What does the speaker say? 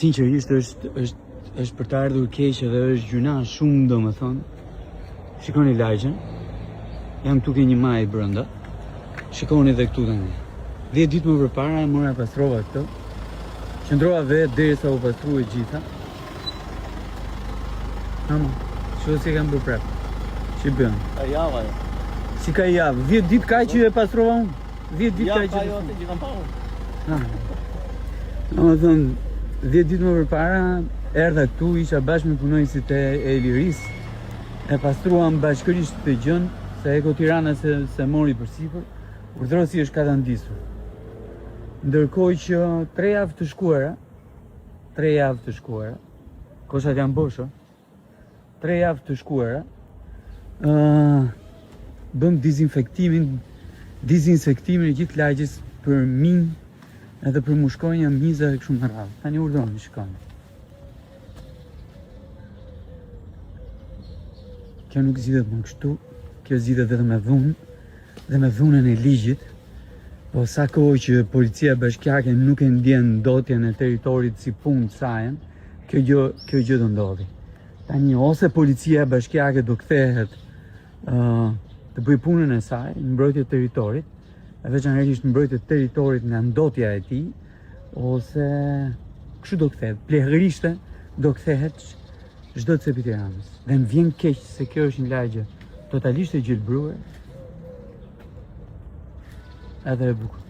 Sinqerisht është për të ardhur keq edhe është gjuna shumë, domethënë. Shikoni lagjen. Jam këtu ke një maj brenda. Shikoni edhe këtu tani. 10 ditë më përpara mora pastrova këtë. Qëndrova vetë derisa u pastrua e gjitha. Ço si kam bërë prap. Ç'i bën? Ka javë ajo. Si ka javë? 10 ditë ka që e pastrova unë. 10 ditë ka që. Ja, ajo atë që kam parë. Domethënë 10 ditë më përpara erdha këtu, isha bashkë me punonjësit e Liris. E pastruam bashkërisht të gjën, se Eko Tirana se mori përsipër. Urdhrosi është katandisur. Ndërkohë që 3 javë të shkuara, koshat janë bosh, 3 javë të shkuara, bëm dezinfektimin e gjithë lagjes për minë edhe për mushkonja, miza dhe kështu me radhë. Tani urdhëroni, shikoni. Kjo nuk zgjidhet më kështu, kjo zgjidhet vetëm me dhunë dhe me dhunën e ligjit. Po sa kohë që policia bashkiake nuk e ndjen ndotjen e territorit si punë sajën, kjo gjë do ndodhi. Tani ose policia bashkiake do kthehet të bëj punën e saj, mbrojtje të territorit, veçanërisht mbrojtje të territorit nga ndotja e tij, ose kështu do kthehet, plehërishte do kthehet çdo cep i Tiranës. Dhe më vjen keq se kjo është një lagje totalisht e gjelbruar edhe e bukur.